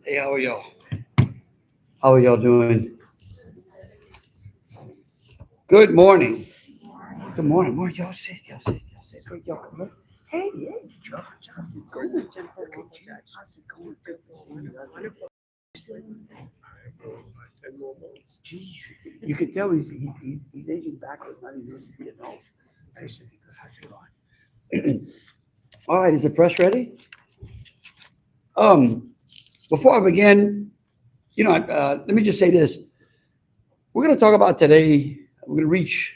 Hey, how are y'all? How are y'all doing? Good morning. Good morning. Morning. Y'all sit. Y'all sit. Y'all sit. Wait, y'all come up. Hey, hey, Josh. How's it going, Jennifer? How's it going? Good to see you. Wonderful. 10 more months. Jeez, you can tell he's aging backwards. Not even noticing it off. How's it going? All right. Is the press ready? Before I begin, let me just say this. We're going to talk about today. We're going to reach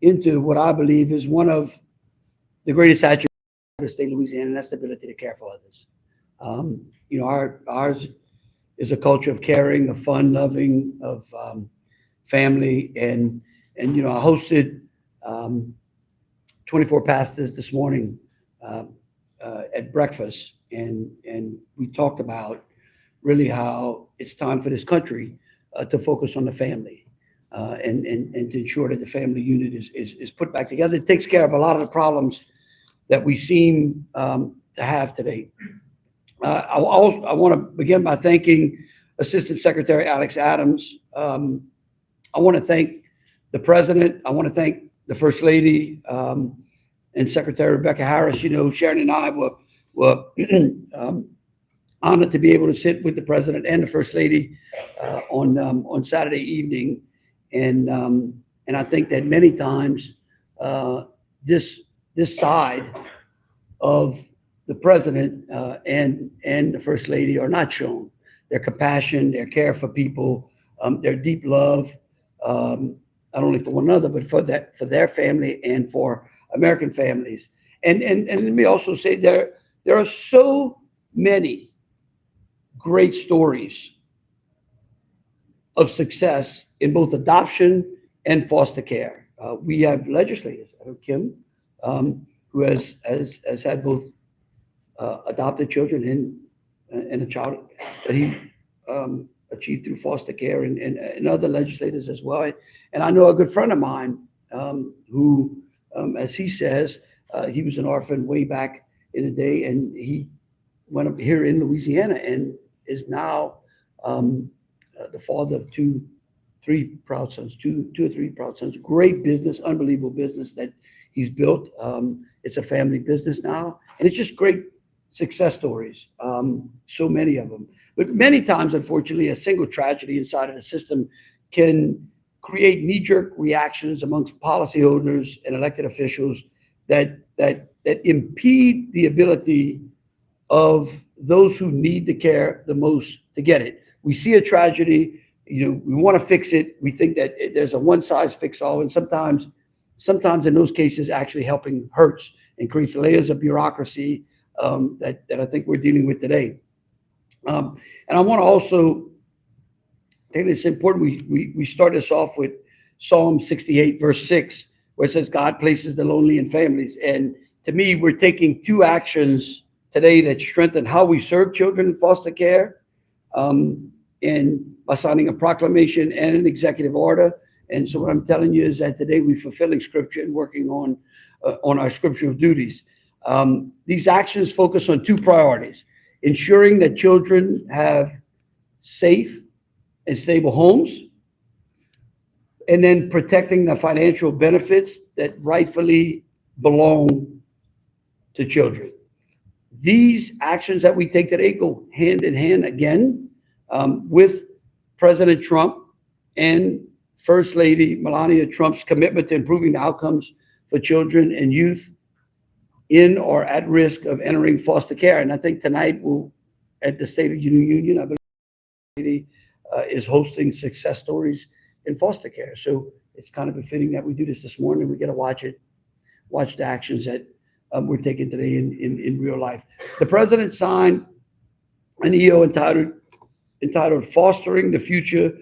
into what I believe is one of the greatest attributes of the state of Louisiana, and that's the ability to care for others. Ours is a culture of caring, of fun, loving, of family, and I hosted 24 pastors this morning at breakfast, and we talked about really how it's time for this country to focus on the family and to ensure that the family unit is put back together. It takes care of a lot of the problems that we seem to have today. I want to begin by thanking Assistant Secretary Alex Adams. I want to thank the President. I want to thank the First Lady and Secretary Rebecca Harris. Sharon and I were honored to be able to sit with the President and the First Lady on Saturday evening, and I think that many times this side of the President and the First Lady are not shown. Their compassion, their care for people, their deep love, not only for one another but for their family and for American families. And let me also say there are so many great stories of success in both adoption and foster care. We have legislators, Kim, who has had both adopted children and a child that he achieved through foster care, and other legislators as well. And I know a good friend of mine who, as he says, he was an orphan way back in the day, and he went up here in Louisiana and is now the father of two or three proud sons. Great business, unbelievable business that he's built. It's a family business now, and it's just great success stories. So many of them, but many times, unfortunately, a single tragedy inside of the system can create knee-jerk reactions amongst policyholders and elected officials that impede the ability of those who need the care the most to get it. We see a tragedy, we want to fix it. We think that there's a one-size-fits-all, and sometimes in those cases, actually helping hurts and creates layers of bureaucracy that I think we're dealing with today. And I want to also, I think it's important we start this off with Psalm 68, verse 6, where it says, God places the lonely in families. And to me, we're taking two actions today that strengthen how we serve children in foster care, and by signing a proclamation and an executive order. And so what I'm telling you is that today we're fulfilling scripture and working on our scriptural duties. These actions focus on two priorities: ensuring that children have safe and stable homes, and then protecting the financial benefits that rightfully belong to children. These actions that we take today go hand in hand again with President Trump and First Lady Melania Trump's commitment to improving the outcomes for children and youth in or at risk of entering foster care. And I think tonight at the State of the Union, I believe is hosting success stories in foster care. So it's kind of befitting that we do this morning. We get to watch the actions that we're taking today in real life. The president signed an EO entitled Fostering the Future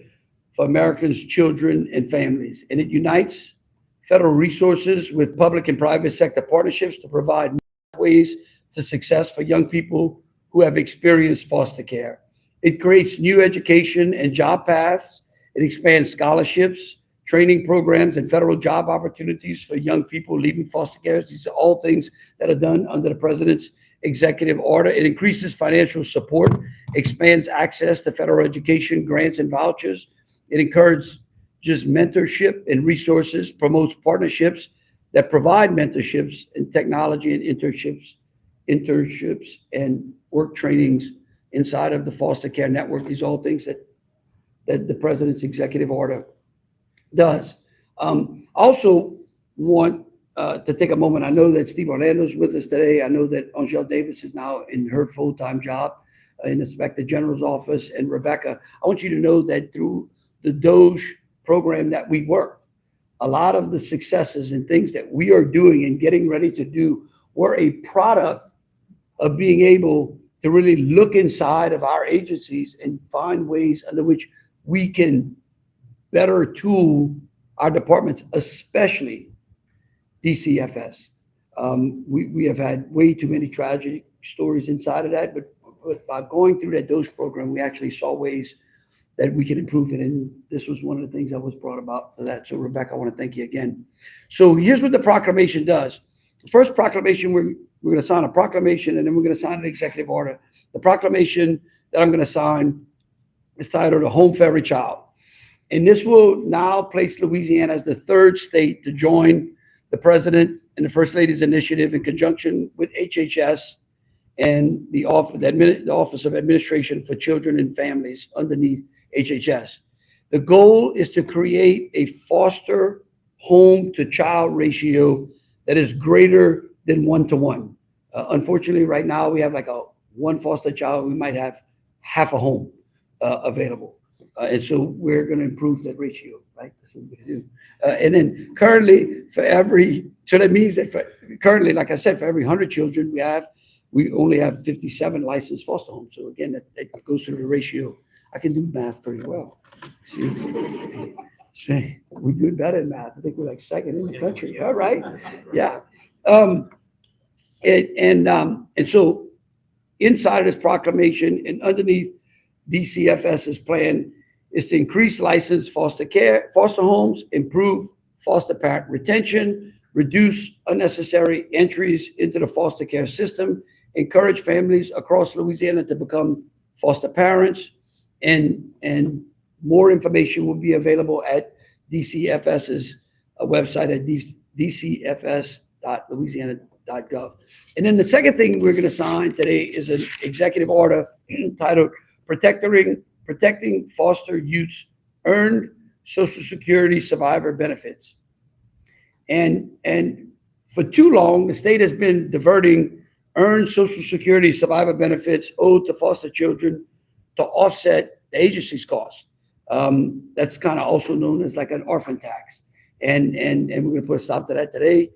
for Americans' Children and Families. And it unites federal resources with public and private sector partnerships to provide ways to success for young people who have experienced foster care. It creates new education and job paths. It expands scholarships, training programs, and federal job opportunities for young people leaving foster care. These are all things that are done under the president's executive order. It increases financial support, expands access to federal education, grants, and vouchers. It encourages mentorship and resources, promotes partnerships that provide mentorships and technology and internships and work trainings inside of the foster care network. These are all things that the president's executive order does. Also want to take a moment. I know that Steve Orlando's with us today. I know that Angele Davis is now in her full-time job in the Inspector General's office. And Rebecca, I want you to know that through the DOGE program that we work, a lot of the successes and things that we are doing and getting ready to do were a product of being able to really look inside of our agencies and find ways under which we can better tool our departments, especially DCFS. We have had way too many tragic stories inside of that, but by going through that DOGE program, we actually saw ways that we can improve it. And this was one of the things that was brought about to that. So Rebecca, I want to thank you again. So here's what the proclamation does. The first proclamation, we're going to sign a proclamation, and then we're going to sign an executive order. The proclamation that I'm going to sign is titled A Home for Every Child. And this will now place Louisiana as the third state to join the president and the First Lady's initiative in conjunction with HHS and the Office of Administration for Children and Families underneath HHS. The goal is to create a foster home to child ratio that is greater than 1-to-1. Unfortunately, right now we have like a one foster child, we might have half a home available. And so we're going to improve that ratio, right? That's what we're going to do. And then currently so that means that currently, like I said, for every 100 children we only have 57 licensed foster homes. So again, that goes through the ratio. I can do math pretty well. See, we do better in math. I think we're like second in the country. All right. Yeah. And so inside of this proclamation and underneath DCFS's plan is to increase licensed foster homes, improve foster parent retention, reduce unnecessary entries into the foster care system, encourage families across Louisiana to become foster parents, and more information will be available at DCFS's website at dcfs.louisiana.gov. And then the second thing we're going to sign today is an executive order titled Protecting Foster Youth's Earned Social Security Survivor Benefits. And for too long, the state has been diverting earned Social Security survivor benefits owed to foster children to offset the agency's cost. That's kind of also known as like an orphan tax. And we're going to put a stop to that today.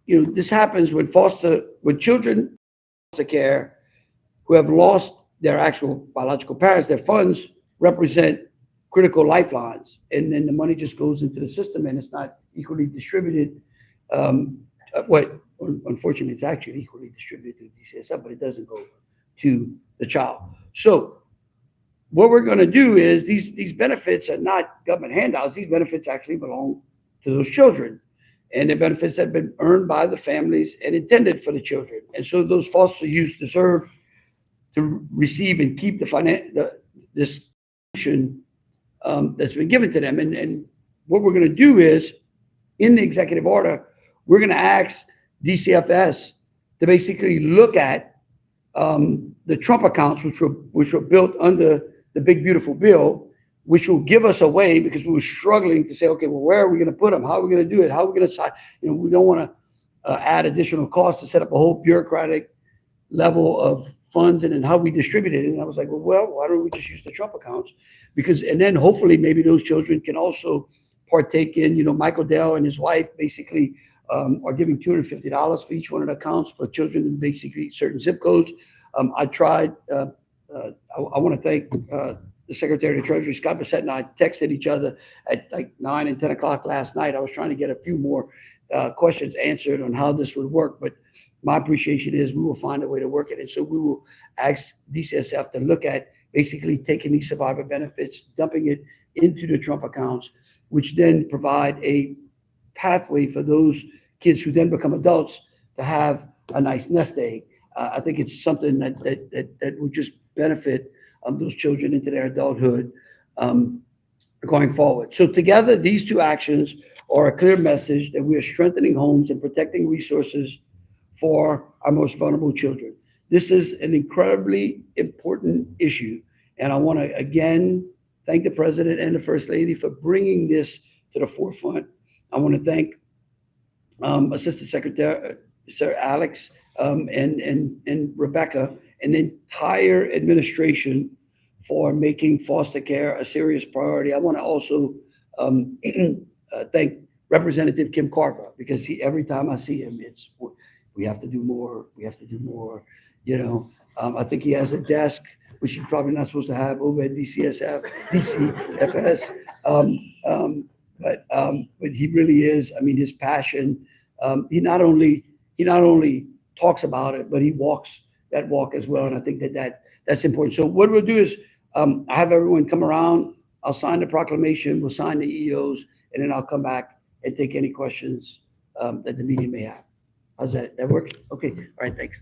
This happens when children in foster care who have lost their actual biological parents. Their funds represent critical lifelines, and then the money just goes into the system and it's not equally distributed. Unfortunately, it's actually equally distributed to the DCSF, but it doesn't go to the child. So what we're going to do is these benefits are not government handouts. These benefits actually belong to those children. and the benefits have been earned by the families and intended for the children. And so those foster youth deserve to receive and keep this that's been given to them. And what we're going to do is, in the executive order, we're going to ask DCFS to basically look at the Trump accounts, which were built under the big beautiful bill, which will give us a way, because we were struggling to say, okay, well, where are we going to put them? How are we going to do it? How are we going to decide? We don't want to add additional costs to set up a whole bureaucratic level of funds and then how we distribute it. And I was like, well, why don't we just use the Trump accounts? And then hopefully maybe those children can also partake in, Michael Dell and his wife basically are giving $250 for each one of the accounts for children in basically certain zip codes. I tried, I want to thank the Secretary of the Treasury, Scott Bissett, and I texted each other at like 9 and 10 o'clock last night. I was trying to get a few more questions answered on how this would work, but my appreciation is we will find a way to work it. And so we will ask DCSF to look at basically taking these survivor benefits, dumping it into the Trump accounts, which then provide a pathway for those kids who then become adults to have a nice nest egg. I think it's something that would just benefit those children into their adulthood going forward. So together, these two actions are a clear message that we are strengthening homes and protecting resources for our most vulnerable children. This is an incredibly important issue. And I want to, again, thank the President and the First Lady for bringing this to the forefront. I want to thank Assistant Secretary Sir Alex and Rebecca and the entire administration for making foster care a serious priority. I want to also thank Representative Kim Carver, because every time I see him, it's we have to do more. We have to do more. I think he has a desk, which he's probably not supposed to have, over at DCFS. But he really is. I mean, his passion. He not only talks about it, but he walks that walk as well. And I think that's important. So what we'll do is I have everyone come around. I'll sign the proclamation. We'll sign the EOs, and then I'll come back and take any questions that the media may have. How's that? That work? Okay. All right. Thanks.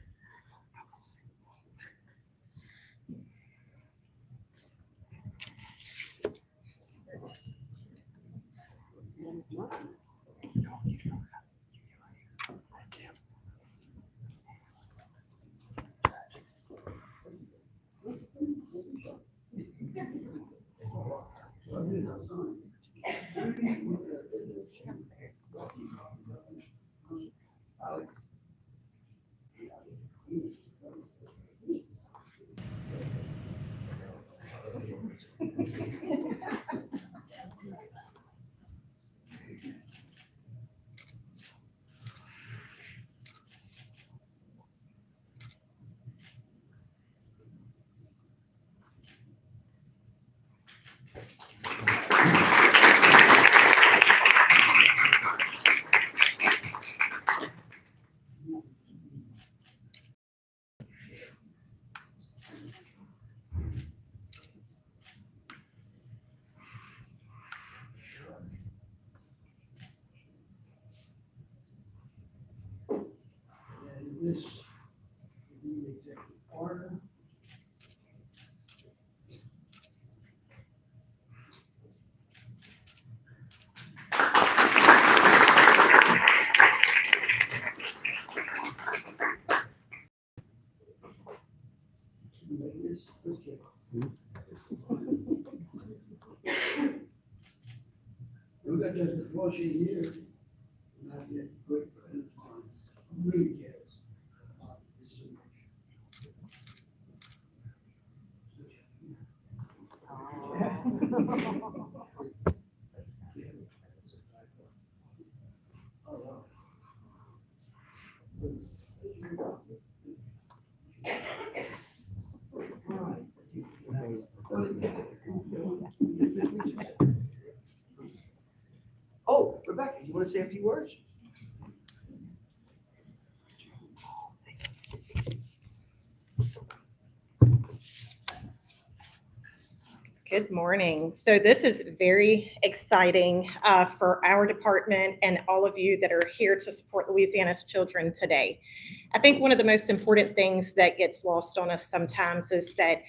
This is the executive order. We got just the motion here. Not yet great friends of mine. Really cares about this solution. Oh, Rebecca, you want to say a few words? Good morning. So this is very exciting for our department and all of you that are here to support Louisiana's children today. I think one of the most important things that gets lost on us sometimes is that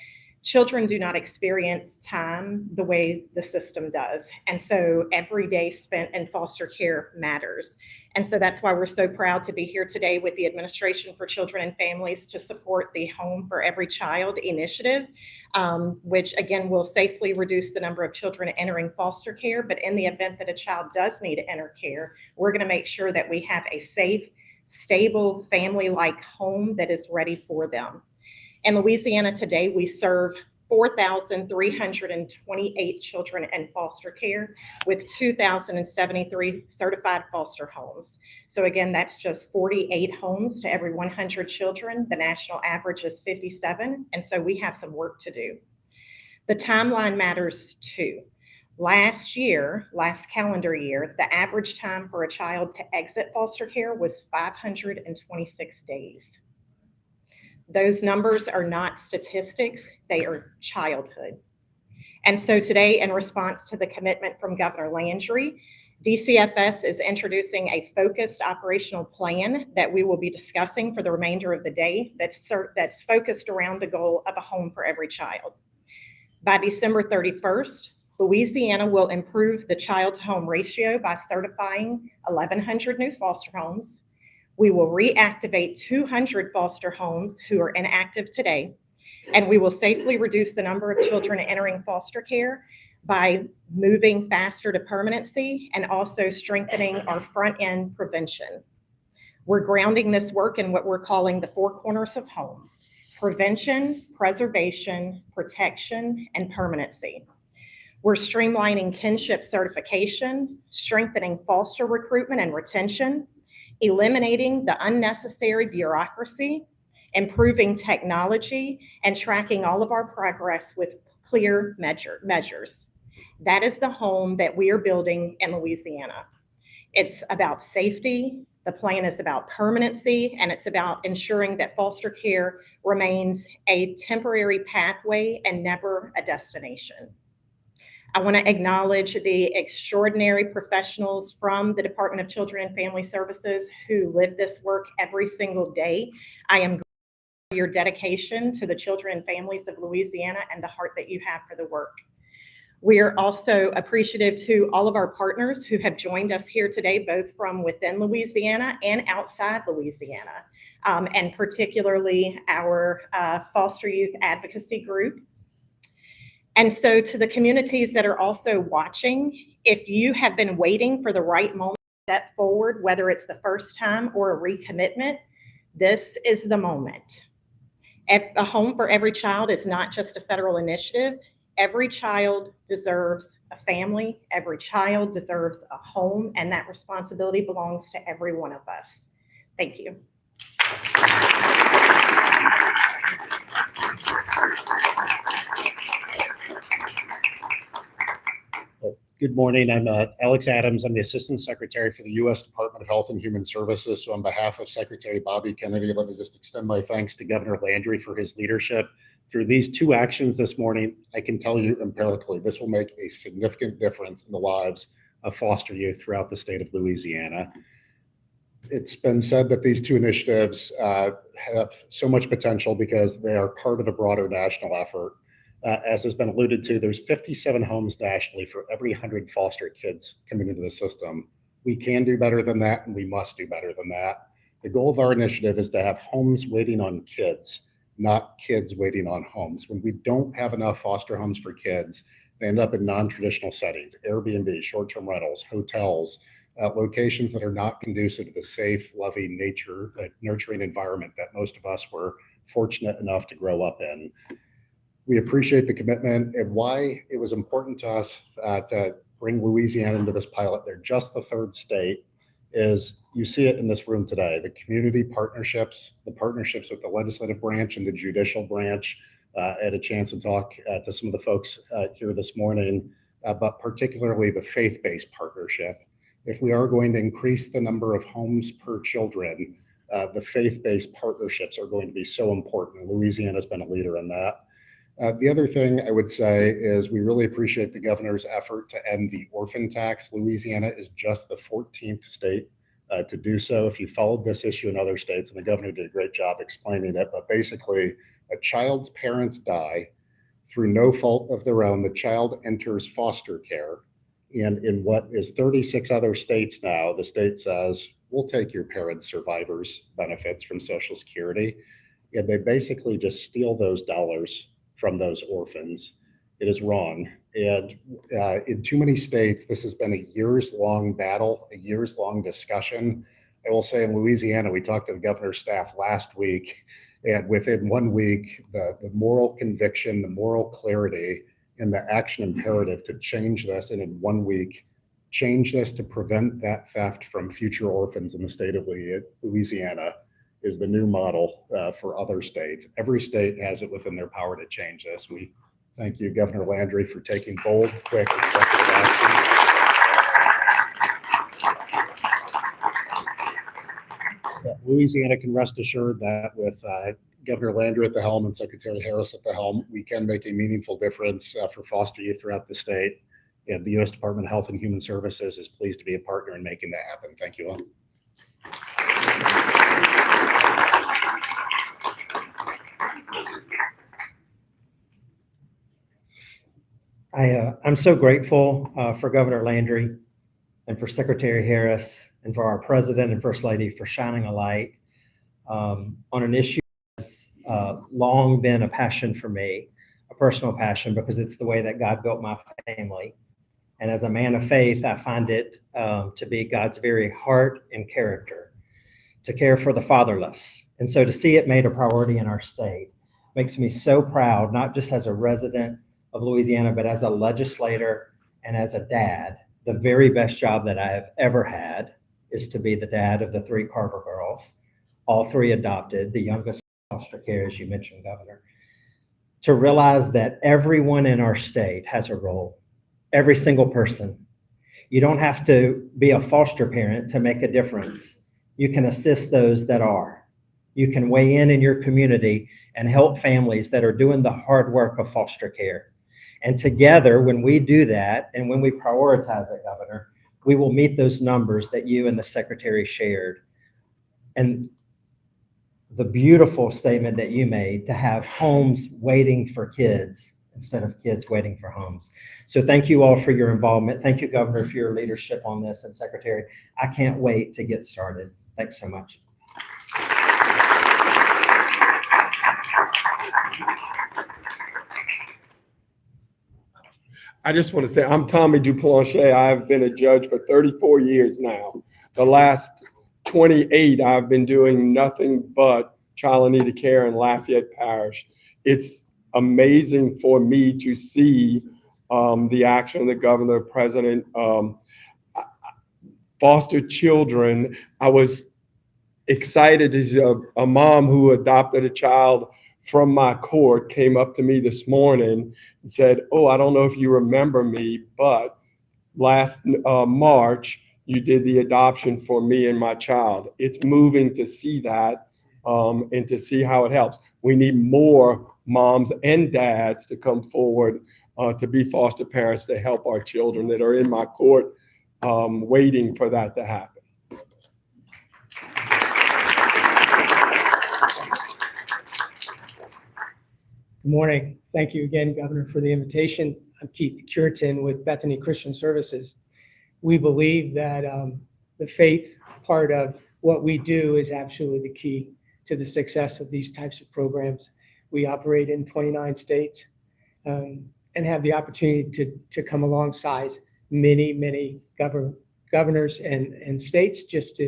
children do not experience time the way the system does. And so every day spent in foster care matters. And so that's why we're so proud to be here today with the Administration for Children and Families to support the Home for Every Child initiative, which again will safely reduce the number of children entering foster care. But in the event that a child does need to enter care, we're going to make sure that we have a safe, stable, family-like home that is ready for them. In Louisiana today, we serve 4,328 children in foster care with 2,073 certified foster homes. So again, that's just 48 homes to every 100 children. The national average is 57, and so we have some work to do. The timeline matters too. Last calendar year, the average time for a child to exit foster care was 526 days. Those numbers are not statistics, they are childhood. And so today, in response to the commitment from Governor Landry, DCFS is introducing a focused operational plan that we will be discussing for the remainder of the day that's focused around the goal of a home for every child. By December 31st, Louisiana will improve the child-to-home ratio by certifying 1,100 new foster homes. We will reactivate 200 foster homes who are inactive today, and we will safely reduce the number of children entering foster care by moving faster to permanency and also strengthening our front-end prevention. We're grounding this work in what we're calling the 4 corners of home: prevention, preservation, protection, and permanency. We're streamlining kinship certification, strengthening foster recruitment and retention, eliminating the unnecessary bureaucracy, improving technology, and tracking all of our progress with clear measures. That is the home that we are building in Louisiana. It's about safety, the plan is about permanency, and it's about ensuring that foster care remains a temporary pathway and never a destination. I want to acknowledge the extraordinary professionals from the Department of Children and Family Services who live this work every single day. I am grateful for your dedication to the children and families of Louisiana and the heart that you have for the work. We are also appreciative to all of our partners who have joined us here today, both from within Louisiana and outside Louisiana, and particularly our foster youth advocacy group. And so to the communities that are also watching, if you have been waiting for the right moment to step forward, whether it's the first time or a recommitment, this is the moment. A Home for Every Child is not just a federal initiative. Every child deserves a family. Every child deserves a home, and that responsibility belongs to every one of us. Thank you. Good morning. I'm Alex Adams. I'm the Assistant Secretary for the U.S. Department of Health and Human Services. So on behalf of Secretary Bobby Kennedy, let me just extend my thanks to Governor Landry for his leadership. Through these 2 actions this morning, I can tell you empirically, this will make a significant difference in the lives of foster youth throughout the state of Louisiana. It's been said that these 2 initiatives have so much potential because they are part of a broader national effort. As has been alluded to, there's 57 homes nationally for every 100 foster kids coming into the system. We can do better than that, and we must do better than that. The goal of our initiative is to have homes waiting on kids, not kids waiting on homes. When we don't have enough foster homes for kids, they end up in non-traditional settings: Airbnb, short-term rentals, hotels, locations that are not conducive to the safe, loving, nurturing environment that most of us were fortunate enough to grow up in. We appreciate the commitment and why it was important to us to bring Louisiana into this pilot. They're just the 3rd state. Is you see it in this room today, the community partnerships, the partnerships with the legislative branch and the judicial branch. I had a chance to talk to some of the folks here this morning, but particularly the faith-based partnership. If we are going to increase the number of homes per children, the faith-based partnerships are going to be so important. Louisiana has been a leader in that. The other thing I would say is we really appreciate the governor's effort to end the orphan tax. Louisiana is just the 14th state to do so. If you followed this issue in other states, and the governor did a great job explaining it, but basically a child's parents die through no fault of their own, the child enters foster care. And in what is 36 other states now, the state says, we'll take your parents' survivors' benefits from Social Security. And they basically just steal those dollars from those orphans. It is wrong. And in too many states, this has been a years-long battle, a years-long discussion. I will say in Louisiana, we talked to the governor's staff last week, and within 1 week, the moral conviction, the moral clarity, and the action imperative to change this, and in 1 week, change this to prevent that theft from future orphans in the state of Louisiana is the new model for other states. Every state has it within their power to change this. We thank you, Governor Landry, for taking bold, quick, executive action. Louisiana can rest assured that with Governor Landry at the helm and Secretary Harris at the helm, we can make a meaningful difference for foster youth throughout the state. And the U.S. Department of Health and Human Services is pleased to be a partner in making that happen. Thank you all. I'm so grateful for Governor Landry and for Secretary Harris and for our President and First Lady for shining a light on an issue that's long been a passion for me, a personal passion, because it's the way that God built my family. And as a man of faith, I find it to be God's very heart and character to care for the fatherless. And so to see it made a priority in our state makes me so proud, not just as a resident of Louisiana, but as a legislator and as a dad. The very best job that I have ever had is to be the dad of the 3 Carver girls, all 3 adopted, the youngest foster care, as you mentioned, Governor. To realize that everyone in our state has a role, every single person. You don't have to be a foster parent to make a difference. You can assist those that are. You can weigh in your community and help families that are doing the hard work of foster care. And together, when we do that and when we prioritize it, Governor, we will meet those numbers that you and the Secretary shared. And the beautiful statement that you made to have homes waiting for kids instead of kids waiting for homes. So thank you all for your involvement. Thank you, Governor, for your leadership on this, and Secretary. I can't wait to get started. Thanks so much. I just want to say, I'm Tommy Duplanche. I've been a judge for 34 years now. The last 28, I've been doing nothing but child in need of care in Lafayette Parish. It's amazing for me to see the action of the governor, president, foster children. I was excited as a mom who adopted a child from my court came up to me this morning and said, "Oh, I don't know if you remember me, but last March, you did the adoption for me and my child." It's moving to see that and to see how it helps. We need more moms and dads to come forward to be foster parents to help our children that are in my court waiting for that to happen. Good morning. Thank you again, Governor, for the invitation. I'm Keith Curitan with Bethany Christian Services. We believe that the faith part of what we do is absolutely the key to the success of these types of programs. We operate in 29 states and have the opportunity to come alongside many governors and states just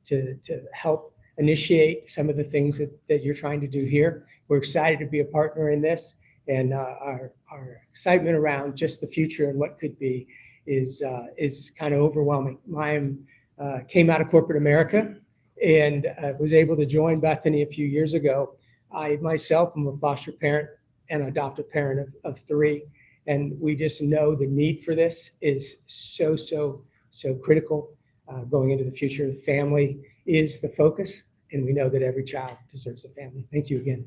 to help initiate some of the things that you're trying to do here. We're excited to be a partner in this, and our excitement around just the future and what could be is kind of overwhelming. I came out of corporate America and was able to join Bethany a few years ago. I myself am a foster parent and adoptive parent of 3, and we just know the need for this is so critical going into the future. The family is the focus, and we know that every child deserves a family. Thank you again.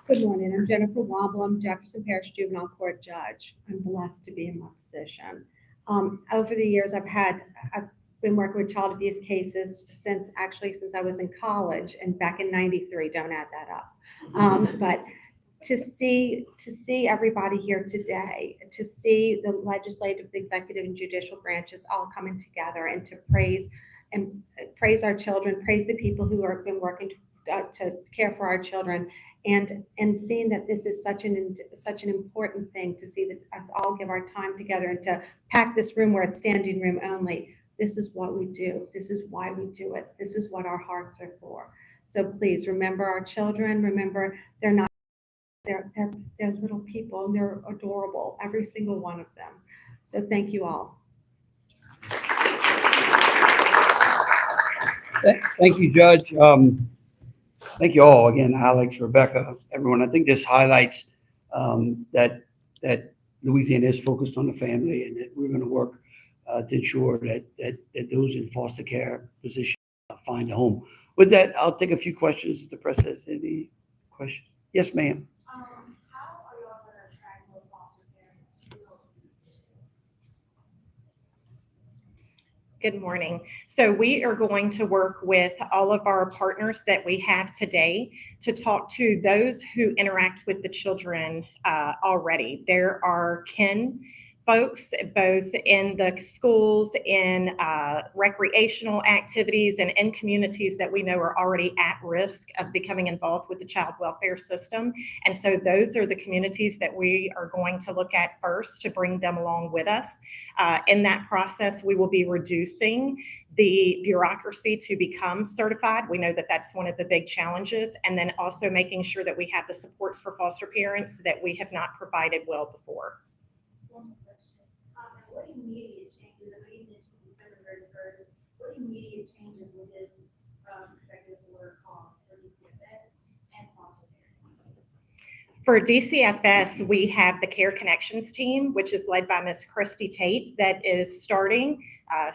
Good morning. I'm Jennifer Wobble. I'm Jefferson Parish Juvenile Court Judge. I'm blessed to be in my position. Over the years, I've been working with child abuse cases since I was in college and back in '93. Don't add that up. But to see everybody here today, to see the legislative, executive, and judicial branches all coming together and to praise our children, praise the people who have been working to care for our children, and seeing that this is such an important thing to see that us all give our time together and to pack this room where it's standing room only. This is what we do. This is why we do it. This is what our hearts are for. So please remember our children. Remember they're little people and they're adorable, every single one of them. So thank you all. Thank you, Judge. Thank you all again, Alex, Rebecca, everyone. I think this highlights that Louisiana is focused on the family, and that we're going to work to ensure that those in foster care positions find a home. With that, I'll take a few questions. If the press has any questions. Yes, ma'am. How are y'all going to attract more foster parents? Good morning. So we are going to work with all of our partners that we have today to talk to those who interact with the children already. There are kin folks both in the schools, in recreational activities, and in communities that we know are already at risk of becoming involved with the child welfare system. And so those are the communities that we are going to look at first to bring them along with us. In that process, we will be reducing the bureaucracy to become certified. We know that that's one of the big challenges. And then also making sure that we have the supports for foster parents that we have not provided well before. One more question. What immediate changes, I know you mentioned December 31st, what immediate changes will this executive order cause for DCFS and foster parents? For DCFS, we have the Care Connections team, which is led by Ms. Christy Tate, that is starting.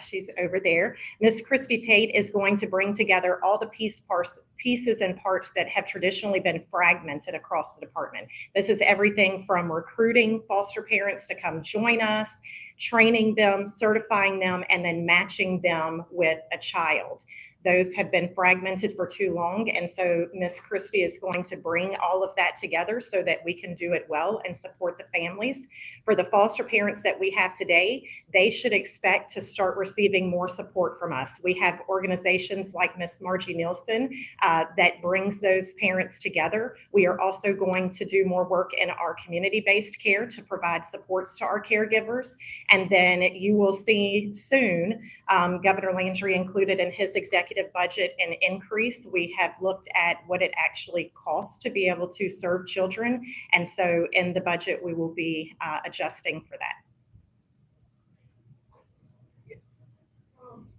She's over there. Ms. Christy Tate is going to bring together all the pieces and parts that have traditionally been fragmented across the department. This is everything from recruiting foster parents to come join us, training them, certifying them, and then matching them with a child. Those have been fragmented for too long. And so Ms. Christie is going to bring all of that together so that we can do it well and support the families. For the foster parents that we have today, they should expect to start receiving more support from us. We have organizations like Ms. Margie Nielsen that brings those parents together. We are also going to do more work in our community-based care to provide supports to our caregivers. And then you will see soon, Governor Landry included in his executive budget an increase. We have looked at what it actually costs to be able to serve children. And so in the budget, we will be adjusting for that.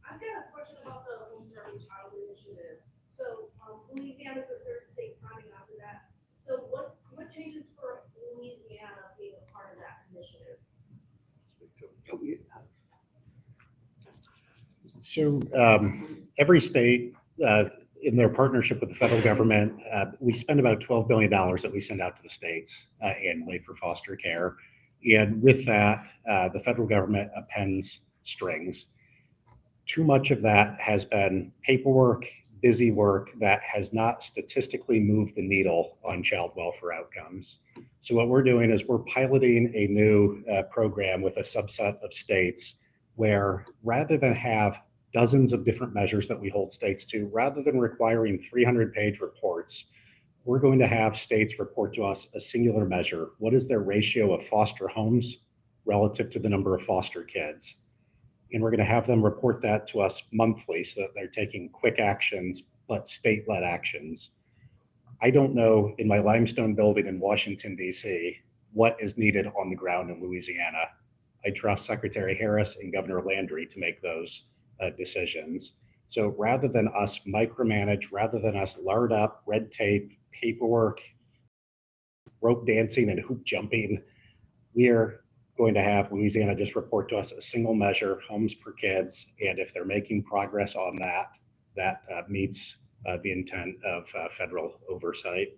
I've got a question about the Home Serving Child Initiative. So Louisiana is the third state signing on to that. So what changes for Louisiana being a part of that initiative? So every state in their partnership with the federal government, we spend about $12 billion that we send out to the states annually for foster care. And with that, the federal government appends strings. Too much of that has been paperwork, busy work that has not statistically moved the needle on child welfare outcomes. So what we're doing is we're piloting a new program with a subset of states where rather than have dozens of different measures that we hold states to, rather than requiring 300-page reports, we're going to have states report to us a singular measure. What is their ratio of foster homes relative to the number of foster kids? And we're going to have them report that to us monthly so that they're taking quick actions, but state-led actions. I don't know in my limestone building in Washington, D.C., what is needed on the ground in Louisiana. I trust Secretary Harris and Governor Landry to make those decisions. So rather than us micromanage, rather than us lard up red tape, paperwork, rope dancing, and hoop jumping, we are going to have Louisiana just report to us a single measure, homes per kids, and if they're making progress on that, that meets the intent of federal oversight.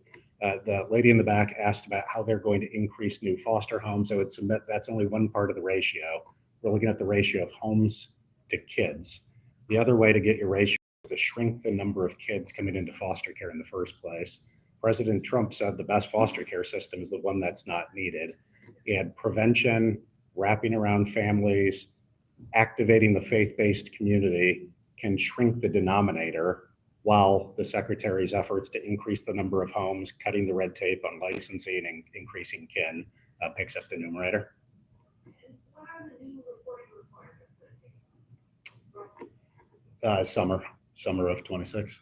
The lady in the back asked about how they're going to increase new foster homes. I would submit that's only one part of the ratio. We're looking at the ratio of homes to kids. The other way to get your ratio is to shrink the number of kids coming into foster care in the first place. President Trump said the best foster care system is the one that's not needed. And prevention, wrapping around families, activating the faith-based community can shrink the denominator, while the secretary's efforts to increase the number of homes, cutting the red tape on licensing and increasing kin picks up the numerator. What are the new reporting requirements Summer of 26.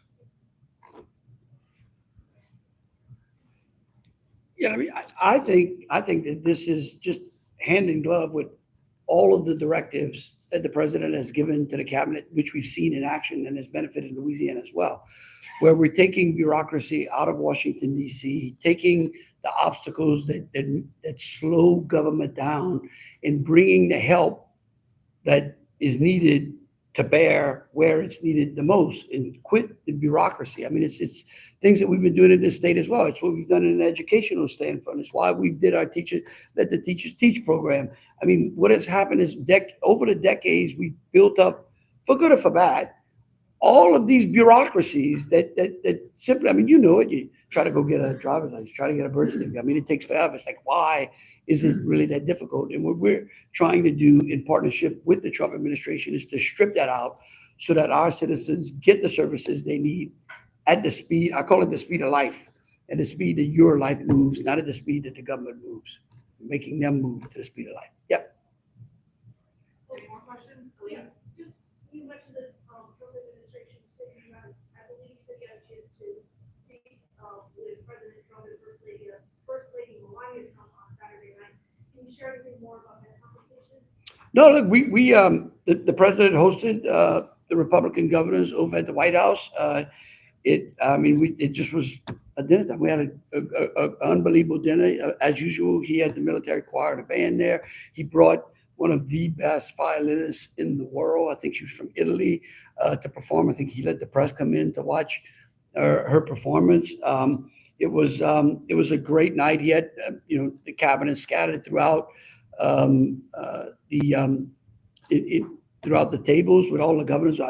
Yeah, I mean, I think that this is just hand in glove with all of the directives that the president has given to the cabinet, which we've seen in action and has benefited Louisiana as well, where we're taking bureaucracy out of Washington, D.C., taking the obstacles that slow government down and bringing the help that is needed to bear where it's needed the most, and quit the bureaucracy. I mean, it's things that we've been doing in this state as well. It's what we've done in an educational standpoint. It's why we did our Let the Teachers Teach program. I mean, what has happened is over the decades, we built up, for good or for bad, all of these bureaucracies that simply, I mean, you know it, you try to go get a driver's license, try to get a birth certificate. I mean, it takes forever. It's like, why is it really that difficult? And what we're trying to do in partnership with the Trump administration is to strip that out so that our citizens get the services they need at the speed, I call it the speed of life, at the speed that your life moves, not at the speed that the government moves, making them move to the speed of life. Yep. Okay, more questions? Yes. Just, you mentioned the Trump administration, you said you had, I believe you said you had a chance to speak with President Trump and First Lady Melania Trump on Saturday night. Can you share anything more about that conversation? No, look, the president hosted the Republican governors over at the White House. It just was a dinner time. We had an unbelievable dinner. As usual, he had the military choir and a band there. He brought one of the best violinists in the world. I think she was from Italy to perform. I think he let the press come in to watch her performance. It was a great night. He had the cabinet scattered throughout throughout the tables with all the governors.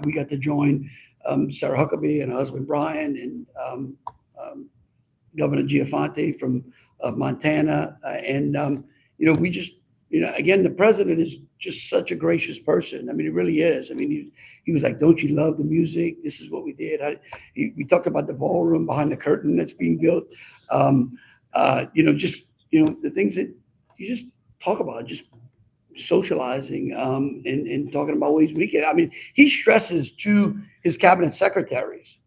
We got to join Sarah Huckabee and her husband Brian and Governor Giafanti from Montana, we just again, the president is just such a gracious person. I mean, he really is. I mean, he was like, "Don't you love the music? This is what we did." We talked about the ballroom behind the curtain that's being built. The things that you just talk about, just socializing and talking about ways we can. I mean, he stresses to his cabinet secretaries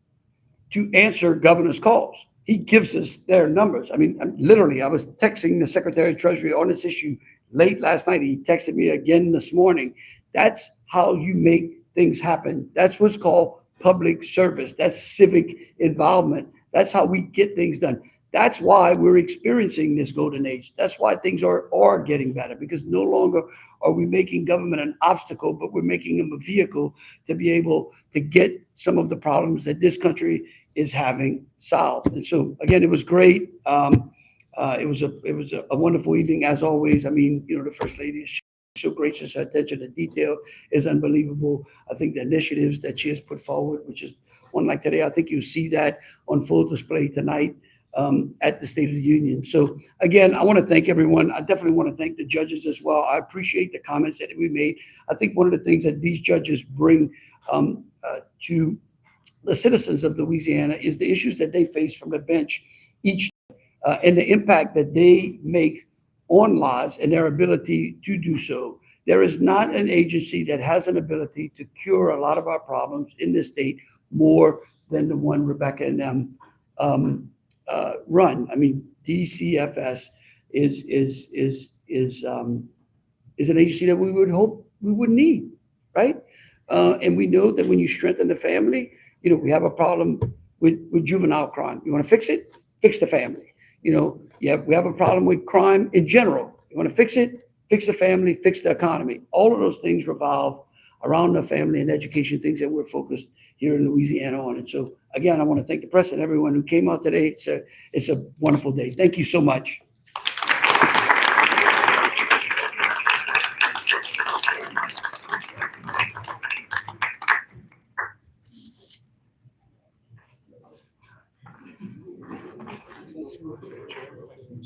to answer governor's calls. He gives us their numbers. I mean, literally, I was texting the Secretary of Treasury on this issue late last night. He texted me again this morning. That's how you make things happen. That's what's called public service. That's civic involvement. That's how we get things done. That's why we're experiencing this golden age. That's why things are getting better, because no longer are we making government an obstacle, but we're making them a vehicle to be able to get some of the problems that this country is having solved. And so, again, it was great. It was a wonderful evening, as always. I mean, the First Lady is so gracious. Her attention to detail is unbelievable. I think the initiatives that she has put forward, which is one like today, I think you see that on full display tonight at the State of the Union. So again, I want to thank everyone. I definitely want to thank the judges as well. I appreciate the comments that we made. I think one of the things that these judges bring to the citizens of Louisiana is the issues that they face from the bench each and the impact that they make on lives and their ability to do so. There is not an agency that has an ability to cure a lot of our problems in this state more than the one Rebecca and them run. I mean, DCFS is an agency that we would hope we would need, right? And we know that when you strengthen the family, we have a problem with juvenile crime. You want to fix it? Fix the family. We have a problem with crime in general. You want to fix it? Fix the family, fix the economy. All of those things revolve around the family and education, things that we're focused here in Louisiana on. And so, again, I want to thank the press and everyone who came out today. It's a wonderful day. Thank you so much.